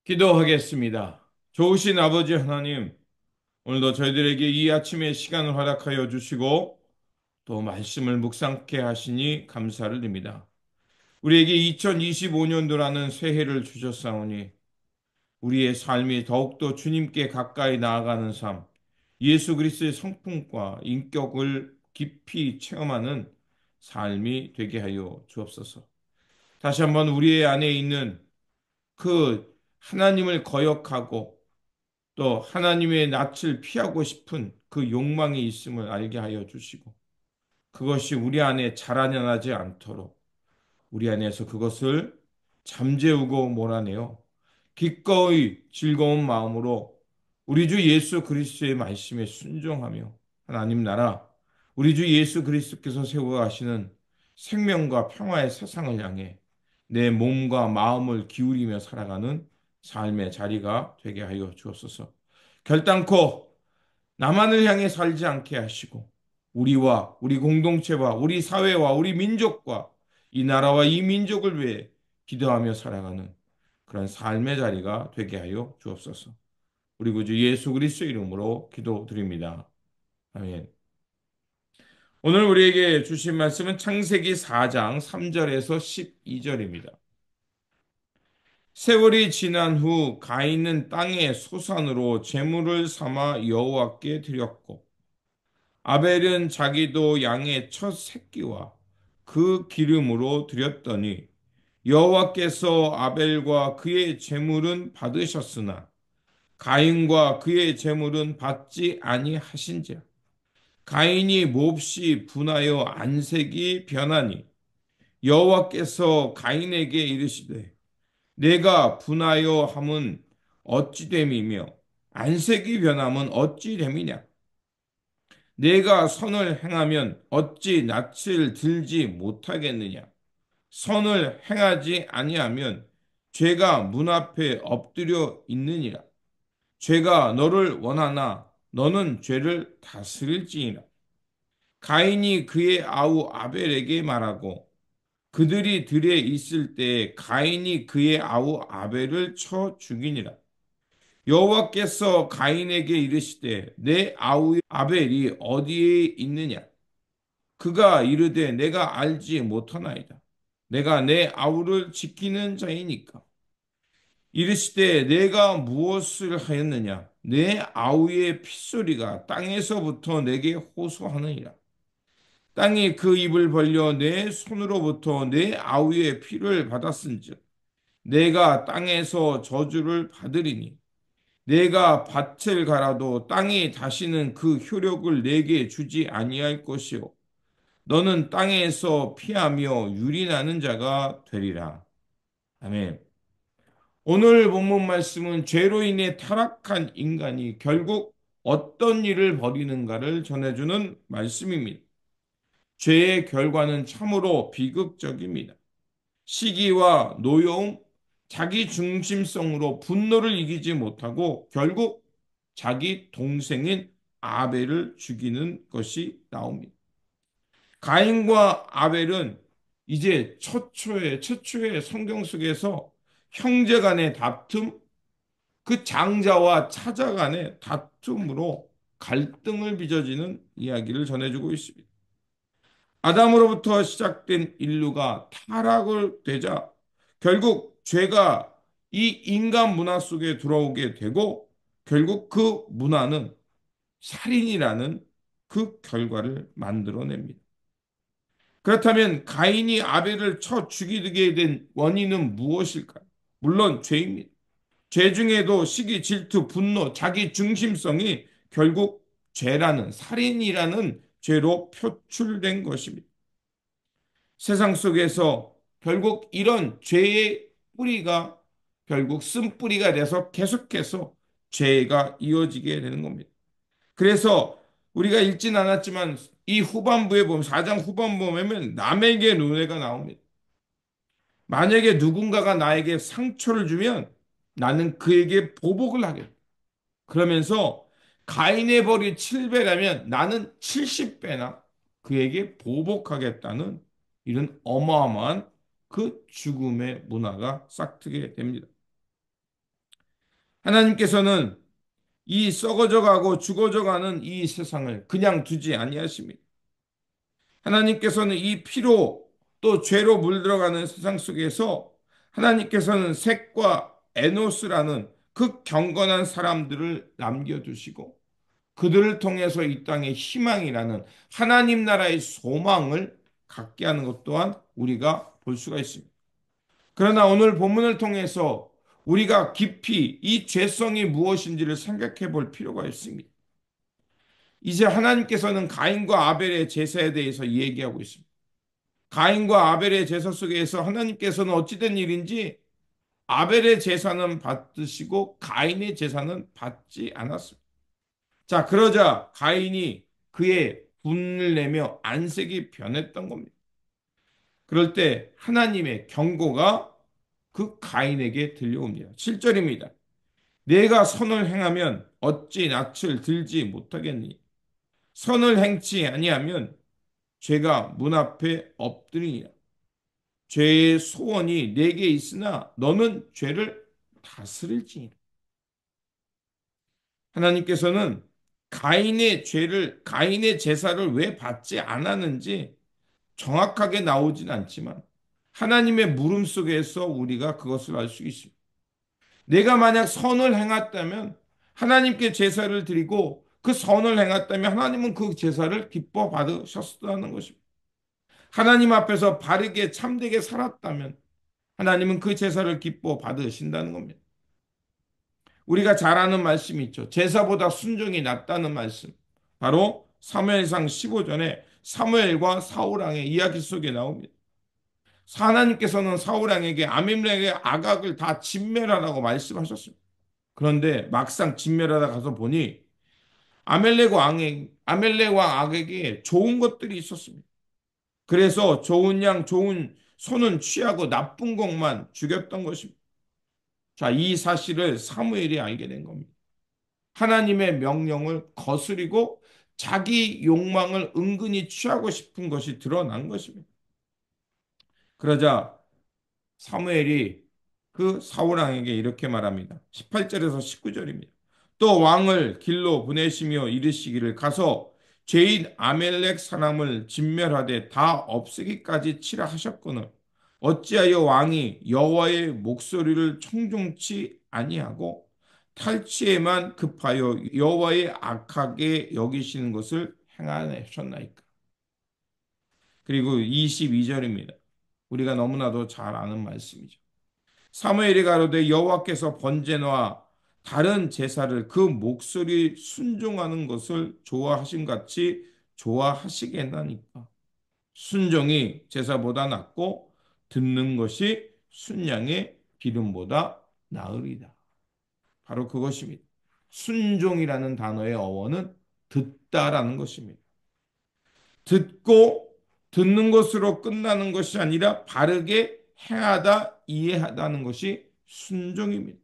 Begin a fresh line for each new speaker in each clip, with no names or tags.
기도하겠습니다. 좋으신 아버지 하나님, 오늘도 저희들에게 이 아침에 시간을 허락하여 주시고 또 말씀을 묵상케 하시니 감사를 드립니다. 우리에게 2025년도라는 새해를 주셨사오니 우리의 삶이 더욱더 주님께 가까이 나아가는 삶, 예수 그리스도의 성품과 인격을 깊이 체험하는 삶이 되게 하여 주옵소서. 다시 한번 우리의 안에 있는 그 하나님을 거역하고 또 하나님의 낯을 피하고 싶은 그 욕망이 있음을 알게 하여 주시고 그것이 우리 안에 자라나지 않도록 우리 안에서 그것을 잠재우고 몰아내어 기꺼이 즐거운 마음으로 우리 주 예수 그리스도의 말씀에 순종하며 하나님 나라 우리 주 예수 그리스도께서 세워 가시는 생명과 평화의 세상을 향해 내 몸과 마음을 기울이며 살아가는 삶의 자리가 되게 하여 주옵소서. 결단코 나만을 향해 살지 않게 하시고 우리와 우리 공동체와 우리 사회와 우리 민족과 이 나라와 이 민족을 위해 기도하며 살아가는 그런 삶의 자리가 되게 하여 주옵소서. 우리 구주 예수 그리스도 이름으로 기도드립니다. 아멘. 오늘 우리에게 주신 말씀은 창세기 4장 3절에서 12절입니다. 세월이 지난 후 가인은 땅의 소산으로 제물을 삼아 여호와께 드렸고 아벨은 자기도 양의 첫 새끼와 그 기름으로 드렸더니 여호와께서 아벨과 그의 제물은 받으셨으나 가인과 그의 제물은 받지 아니하신지라. 가인이 몹시 분하여 안색이 변하니 여호와께서 가인에게 이르시되 내가 분하여 함은 어찌 됨이며 안색이 변함은 어찌 됨이냐. 내가 선을 행하면 어찌 낯을 들지 못하겠느냐. 선을 행하지 아니하면 죄가 문 앞에 엎드려 있느니라. 죄가 너를 원하나 너는 죄를 다스릴지니라. 가인이 그의 아우 아벨에게 말하고 그들이 들에 있을 때에 가인이 그의 아우 아벨을 쳐 죽이니라. 여호와께서 가인에게 이르시되 내 아우 아벨이 어디에 있느냐. 그가 이르되 내가 알지 못하나이다. 내가 내 아우를 지키는 자이니까. 이르시되 내가 무엇을 하였느냐? 내 아우의 핏소리가 땅에서부터 내게 호소하느니라. 땅이 그 입을 벌려 내 손으로부터 내 아우의 피를 받았은즉 내가 땅에서 저주를 받으리니 내가 밭을 갈아도 땅이 다시는 그 효력을 내게 주지 아니할 것이요 너는 땅에서 피하며 유린하는 자가 되리라. 아멘. 오늘 본문 말씀은 죄로 인해 타락한 인간이 결국 어떤 일을 벌이는가를 전해주는 말씀입니다. 죄의 결과는 참으로 비극적입니다. 시기와 노여움, 자기 중심성으로 분노를 이기지 못하고 결국 자기 동생인 아벨을 죽이는 것이 나옵니다. 가인과 아벨은 이제 최초의 성경 속에서 형제 간의 다툼, 그 장자와 차자 간의 다툼으로 갈등을 빚어지는 이야기를 전해주고 있습니다. 아담으로부터 시작된 인류가 타락을 되자 결국 죄가 이 인간 문화 속에 들어오게 되고 결국 그 문화는 살인이라는 그 결과를 만들어냅니다. 그렇다면 가인이 아벨을 쳐 죽이게 된 원인은 무엇일까요? 물론 죄입니다. 죄 중에도 시기, 질투, 분노, 자기 중심성이 결국 죄라는 살인이라는 죄로 표출된 것입니다. 세상 속에서 결국 이런 죄의 뿌리가 결국 쓴뿌리가 돼서 계속해서 죄가 이어지게 되는 겁니다. 그래서 우리가 읽진 않았지만 이 후반부에 보면 4장 후반부에 보면 남에게 노예가 나옵니다. 만약에 누군가가 나에게 상처를 주면 나는 그에게 보복을 하겠다. 그러면서 가인의 벌이 7배라면 나는 70배나 그에게 보복하겠다는 이런 어마어마한 그 죽음의 문화가 싹트게 됩니다. 하나님께서는 이 썩어져 가고 죽어져 가는 이 세상을 그냥 두지 아니하십니다. 하나님께서는 이 피로 또 죄로 물들어가는 세상 속에서 하나님께서는 셋과 에노스라는 그 경건한 사람들을 남겨두시고 그들을 통해서 이 땅의 희망이라는 하나님 나라의 소망을 갖게 하는 것 또한 우리가 볼 수가 있습니다. 그러나 오늘 본문을 통해서 우리가 깊이 이 죄성이 무엇인지를 생각해 볼 필요가 있습니다. 이제 하나님께서는 가인과 아벨의 제사에 대해서 얘기하고 있습니다. 가인과 아벨의 제사 속에서 하나님께서는 어찌된 일인지 아벨의 제사는 받으시고 가인의 제사는 받지 않았습니다. 자, 그러자 가인이 그의 분을 내며 안색이 변했던 겁니다. 그럴 때 하나님의 경고가 그 가인에게 들려옵니다. 7절입니다. 내가 선을 행하면 어찌 낯을 들지 못하겠니? 선을 행치 아니하면 죄가 문 앞에 엎드리니라. 죄의 소원이 내게 있으나 너는 죄를 다스릴지니라. 하나님께서는 가인의 제사를 왜 받지 않았는지 정확하게 나오진 않지만 하나님의 물음 속에서 우리가 그것을 알 수 있습니다. 내가 만약 선을 행했다면 하나님께 제사를 드리고 그 선을 행했다면 하나님은 그 제사를 기뻐 받으셨다는 것입니다. 하나님 앞에서 바르게 참되게 살았다면 하나님은 그 제사를 기뻐 받으신다는 겁니다. 우리가 잘 아는 말씀이 있죠. 제사보다 순종이 낫다는 말씀. 바로 사무엘상 15전에 사무엘과 사울 왕의 이야기 속에 나옵니다. 하나님께서는 사울 왕에게 아비멜렉의 아각을 다 진멸하라고 말씀하셨습니다. 그런데 막상 진멸하다 가서 보니 아멜렉 왕 악에게 좋은 것들이 있었습니다. 그래서 좋은 양, 좋은 소는 취하고 나쁜 것만 죽였던 것입니다. 자, 이 사실을 사무엘이 알게 된 겁니다. 하나님의 명령을 거스리고 자기 욕망을 은근히 취하고 싶은 것이 드러난 것입니다. 그러자 사무엘이 그 사울 왕에게 이렇게 말합니다. 18절에서 19절입니다. 또 왕을 길로 보내시며 이르시기를 가서 죄인 아멜렉 사람을 진멸하되 다 없애기까지 치라 하셨거늘 어찌하여 왕이 여호와의 목소리를 청종치 아니하고 탈취에만 급하여 여호와의 악하게 여기시는 것을 행하셨나이까. 그리고 22절입니다. 우리가 너무나도 잘 아는 말씀이죠. 사무엘이 가로되 여호와께서 번제와 다른 제사를 그 목소리 순종하는 것을 좋아하신 같이 좋아하시겠나니까. 순종이 제사보다 낫고 듣는 것이 순양의 기름보다 나으리다. 바로 그것입니다. 순종이라는 단어의 어원은 듣다라는 것입니다. 듣고 듣는 것으로 끝나는 것이 아니라 바르게 행하다, 이해하다는 것이 순종입니다.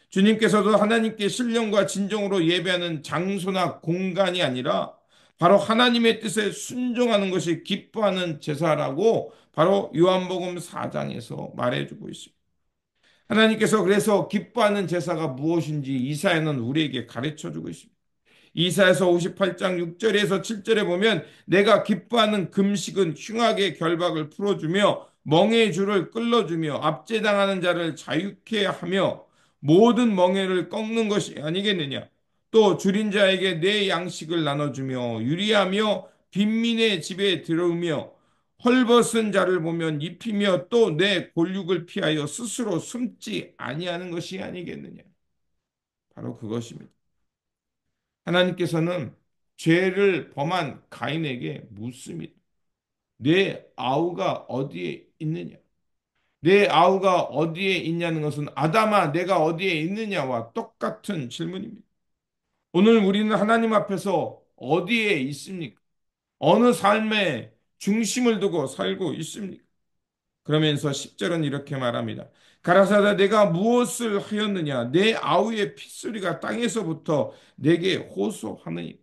주님께서도 하나님께 신령과 진정으로 예배하는 장소나 공간이 아니라 바로 하나님의 뜻에 순종하는 것이 기뻐하는 제사라고 바로 요한복음 4장에서 말해주고 있습니다. 하나님께서 그래서 기뻐하는 제사가 무엇인지 이사야는 우리에게 가르쳐주고 있습니다. 이사야서 58장 6절에서 7절에 보면 내가 기뻐하는 금식은 흉악의 결박을 풀어주며 멍에의 줄을 끌어주며 압제당하는 자를 자유케 하며 모든 멍에를 꺾는 것이 아니겠느냐. 또 줄인 자에게 내 양식을 나눠주며 유리하며 빈민의 집에 들어오며 헐벗은 자를 보면 입히며 또 내 골육을 피하여 스스로 숨지 아니하는 것이 아니겠느냐. 바로 그것입니다. 하나님께서는 죄를 범한 가인에게 묻습니다. 내 아우가 어디에 있느냐? 내 아우가 어디에 있냐는 것은 아담아 내가 어디에 있느냐와 똑같은 질문입니다. 오늘 우리는 하나님 앞에서 어디에 있습니까? 어느 삶의 중심을 두고 살고 있습니까? 그러면서 10절은 이렇게 말합니다. 가라사대 내가 무엇을 하였느냐? 내 아우의 핏소리가 땅에서부터 내게 호소하느니.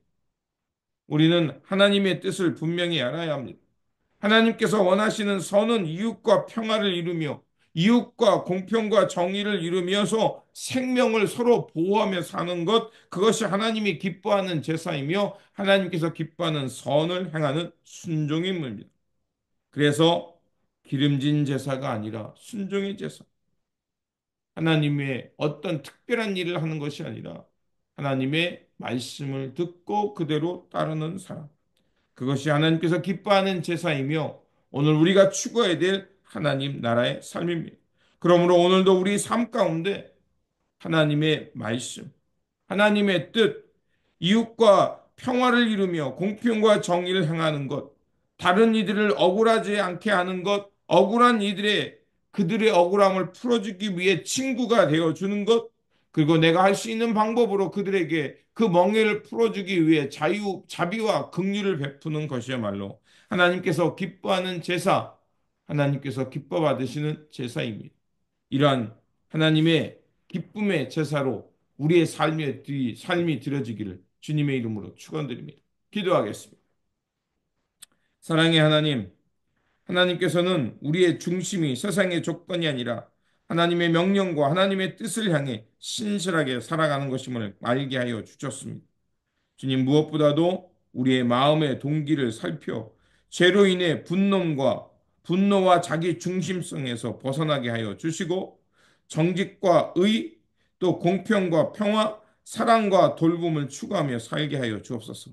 우리는 하나님의 뜻을 분명히 알아야 합니다. 하나님께서 원하시는 선은 이웃과 평화를 이루며 이웃과 공평과 정의를 이루면서 생명을 서로 보호하며 사는 것, 그것이 하나님이 기뻐하는 제사이며 하나님께서 기뻐하는 선을 행하는 순종임입니다. 그래서 기름진 제사가 아니라 순종의 제사. 하나님의 어떤 특별한 일을 하는 것이 아니라 하나님의 말씀을 듣고 그대로 따르는 사람. 그것이 하나님께서 기뻐하는 제사이며 오늘 우리가 추구해야 될 하나님 나라의 삶입니다. 그러므로 오늘도 우리 삶 가운데 하나님의 말씀, 하나님의 뜻, 이웃과 평화를 이루며 공평과 정의를 행하는 것, 다른 이들을 억울하지 않게 하는 것, 억울한 이들의 그들의 억울함을 풀어주기 위해 친구가 되어 주는 것, 그리고 내가 할 수 있는 방법으로 그들에게 그 멍에를 풀어주기 위해 자비와 긍휼을 베푸는 것이야말로 하나님께서 기뻐하는 제사, 하나님께서 기뻐 받으시는 제사입니다. 이러한 하나님의 기쁨의 제사로 우리의 삶이 드려지기를 주님의 이름으로 축원드립니다. 기도하겠습니다. 사랑의 하나님, 하나님께서는 우리의 중심이 세상의 조건이 아니라 하나님의 명령과 하나님의 뜻을 향해 신실하게 살아가는 것임을 알게 하여 주셨습니다. 주님 무엇보다도 우리의 마음의 동기를 살펴 죄로 인해 분노와 자기 중심성에서 벗어나게 하여 주시고 정직과 의, 또 공평과 평화, 사랑과 돌봄을 추구하며 살게 하여 주옵소서.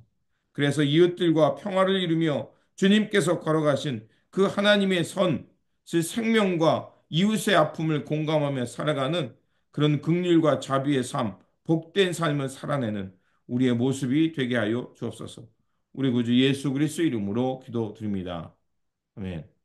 그래서 이웃들과 평화를 이루며 주님께서 걸어가신 그 하나님의 선, 즉 생명과 이웃의 아픔을 공감하며 살아가는 그런 긍휼과 자비의 삶, 복된 삶을 살아내는 우리의 모습이 되게 하여 주옵소서. 우리 구주 예수 그리스도 이름으로 기도드립니다. 아멘.